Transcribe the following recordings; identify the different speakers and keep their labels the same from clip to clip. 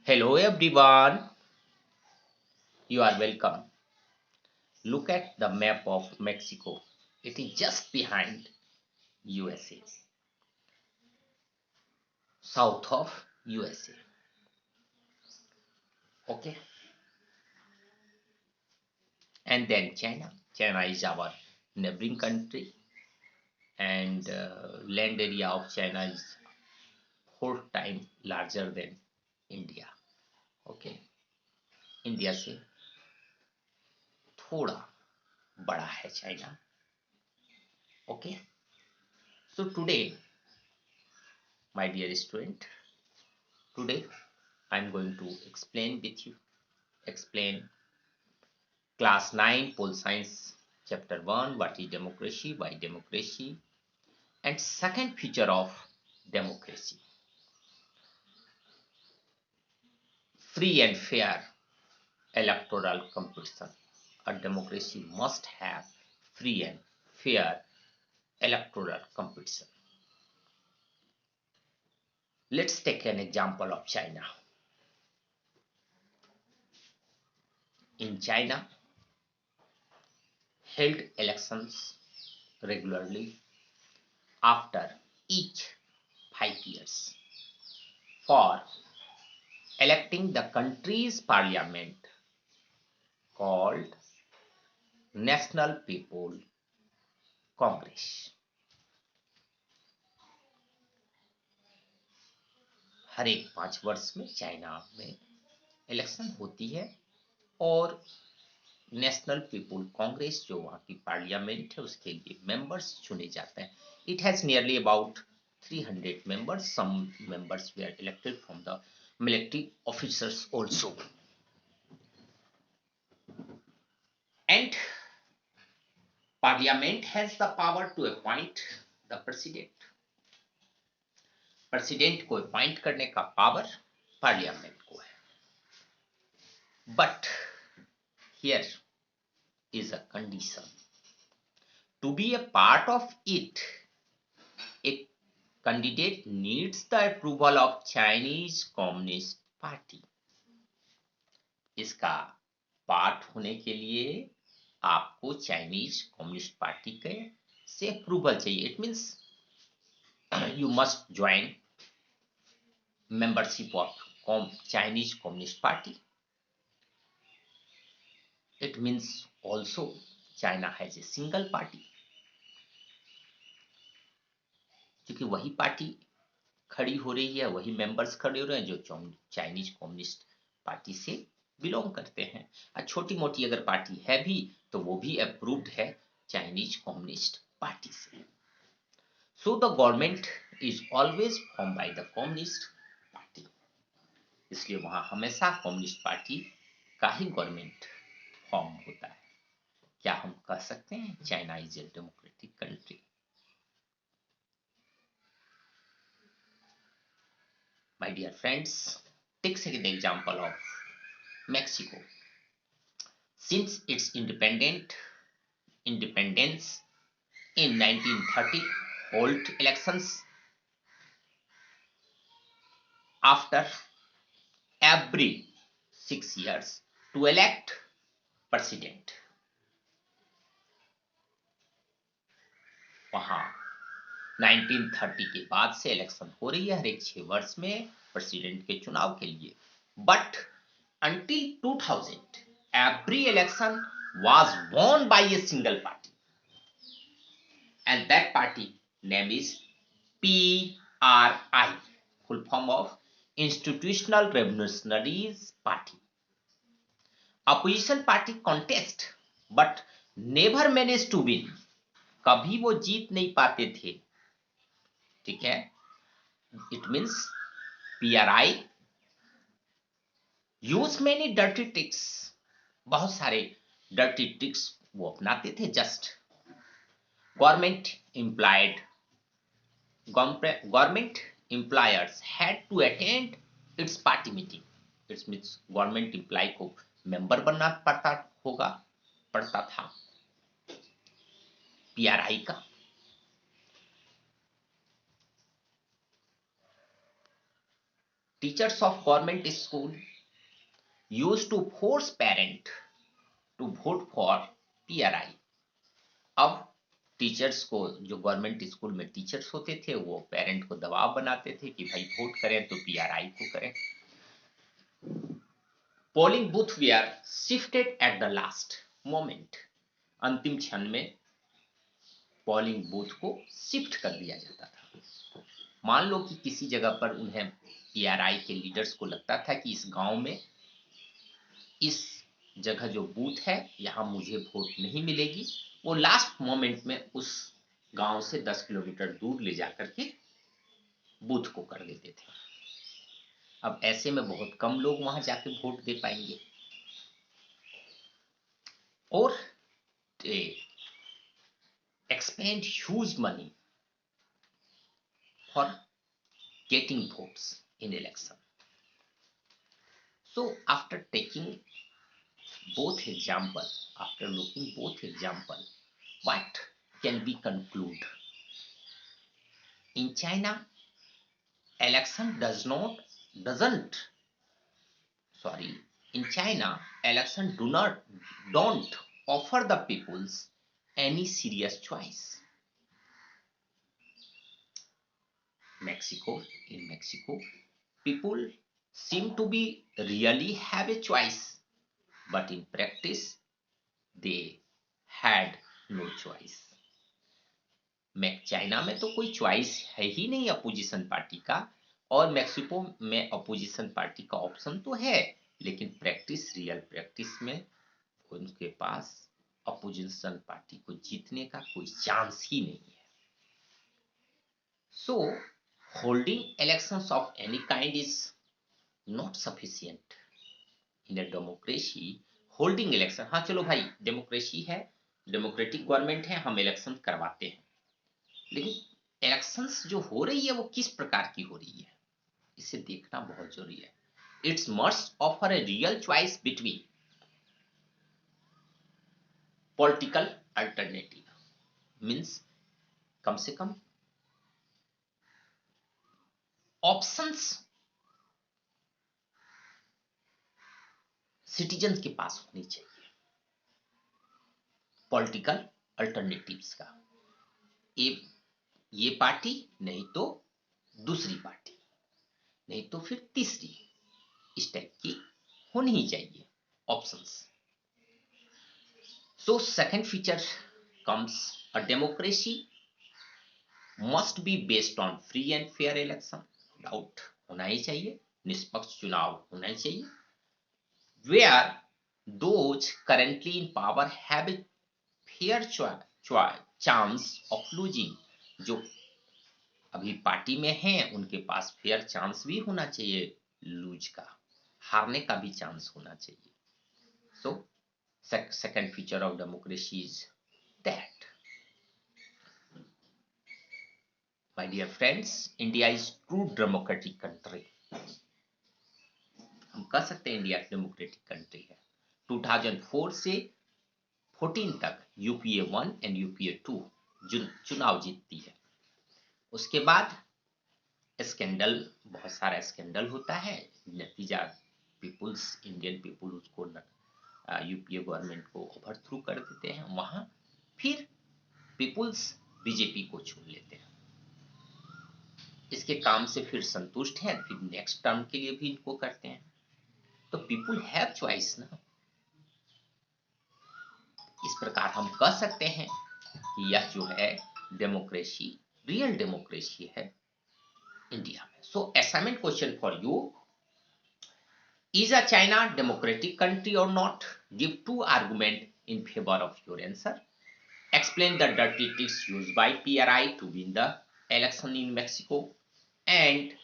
Speaker 1: Hello everyone, you are welcome. Look at the map of Mexico. It is just behind USA, south of USA. Okay, and then China. China is our neighboring country, and land area of China is 4 times larger than India. Okay, India से थोड़ा बड़ा है China. Okay, so today, my dear student, today I'm going to explain Class 9 Pol Science Chapter 1, what is democracy, why democracy, and second feature of democracy, free and fair electoral competition. A democracy must have free and fair electoral competition. Let's take an example of China. In China, held elections regularly after each 5 years for electing the country's parliament called National People Congress. हर एक 5 वर्ष में China में election होती है और national people Congress जो वहाँ की पार्लियामेंट है उसके लिए मेंबर्स चुने जाते हैं. It has nearly about 300 members. Some members were elected from the military officers also. And parliament has the power to appoint the president. President को अपॉइंट करने का पावर पार्लियामेंट को है. But here is a condition. To be a part of it, a candidate needs the approval of Chinese Communist Party. इसका part होने के लिए आपको चाइनीज कम्युनिस्ट पार्टी के से अप्रूवल चाहिए. It means you must join membership of Chinese Communist Party. It means also China has a single party. क्योंकि वही पार्टी खड़ी हो रही है, वही मेंबर्स खड़े हो रहे हैं जो चाइनीज कम्युनिस्ट पार्टी से बिलोंग करते हैं. और छोटी मोटी अगर पार्टी है भी तो वो भी अप्रूव्ड है चाइनीज कम्युनिस्ट पार्टी से. So the government is always formed by the communist party. इसलिए वहां हमेशा कम्युनिस्ट पार्टी का ही गवर्नमेंट फॉर्म होता है. क्या हम कह सकते हैं China is a democratic country? My dear friends, take second example of Mexico. Since its independence in 1930, hold elections after every 6 years to elect president. वहां 1930 के बाद से इलेक्शन हो रही है हर एक 6 वर्ष में प्रेसिडेंट के चुनाव के लिए. But until 2000, every election was won by a single party, and that party name is PRI, full form of Institutional Revolutionaries Party. Opposition party contest but never managed to win. कभी वो जीत नहीं पाते थे. ठीक है. It means PRI use many dirty tricks. बहुत सारे dirty tricks वो अपनाते थे. Just government employers had to attend its party meeting. It means government employee को member बनना पड़ता था PRI का. Teachers of government school used to force parent to vote for PRI. अब टीचर्स को, जो गवर्नमेंट स्कूल में टीचर्स होते थे, वो पेरेंट को दबाव बनाते थे कि भाई वोट करें तो पीआरआई को करें। Polling booth were shifted at the last moment. अंतिम क्षण में पोलिंग बूथ को शिफ्ट कर दिया जाता था। मान लो कि किसी जगह पर उन्हें पीआरआई के लीडर्स को लगता था कि इस गांव में, इस जगह जो बूथ है, यहाँ मुझे वोट नहीं मिलेगी, वो लास्ट मोमेंट में उस गांव से 10 किलोमीटर दूर ले जाकर के बूथ को कर देते थे। अब ऐसे में बहुत कम लोग वहां जाके वोट दे पाएंगे, और expend huge money for getting votes in election. So after taking both example, after looking both example, what can we conclude? In China, election in China, election don't offer the peoples any serious choice. In Mexico, people seem to be really have a choice, but in practice, they had no choice. China में तो कोई choice है ही नहीं opposition party का, और Mexico में opposition party का option तो है, लेकिन रियल प्रैक्टिस में उनके पास अपोजिशन पार्टी को जीतने का कोई चांस ही नहीं है। सो holding elections of any kind is not sufficient in a democracy. Holding election, हाँ चलो भाई डेमोक्रेसी है, डेमोक्रेटिक गवर्नमेंट है, हम इलेक्शन करवाते हैं, लेकिन इलेक्शंस जो हो रही है वो किस प्रकार की हो रही है, इसे देखना बहुत जरूरी है। It's must offer a real choice between political alternative, means कम से कम ऑप्शंस सिटीजन के पास होनी चाहिए पॉलिटिकल अल्टरनेटिव्स का। ये पार्टी नहीं तो दूसरी पार्टी, नहीं तो फिर तीसरी, इस टाइप की होनी ही चाहिए options. So second feature comes, a democracy must be based on free and fair election. Doubt होना ही चाहिए, निष्पक्ष चुनाव होना ही चाहिए। Where those currently in power have a fair chance of losing, जो अभी पार्टी में हैं उनके पास फेयर चांस भी होना चाहिए, लूज का, हारने का भी चांस होना चाहिए। So second feature of democracy is that. My dear friends, India is true democratic country. हम कह सकते हैं इंडिया डेमोक्रेटिक कंट्री है। 2004 से 14 तक यूपीए 1 एंड यूपीए 2 चुनाव जीतती है। उसके बाद स्कैंडल, बहुत सारा स्कैंडल होता है, नतीजा इंडियन पीपुल उसको यूपीए गवर्नमेंट को ओवरथ्रू कर देते हैं। वहां फिर पीपुल्स बीजेपी को चुन लेते हैं, इसके काम से फिर संतुष्ट हैं, फिर नेक्स्ट टर्म के लिए भी इनको करते हैं। तो पीपुल हैव चॉइस ना। इस प्रकार हम कह सकते हैं कि यह जो है डेमोक्रेसी, रियल डेमोक्रेसी है इंडिया में। So assignment question for you, is a China democratic country or not? Give 2 arguments in favor of your answer. Explain the dirty tricks used by PRI to win the election in Mexico. And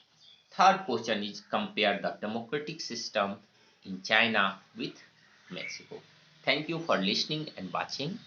Speaker 1: third question is, compare the democratic system in China with Mexico. Thank you for listening and watching.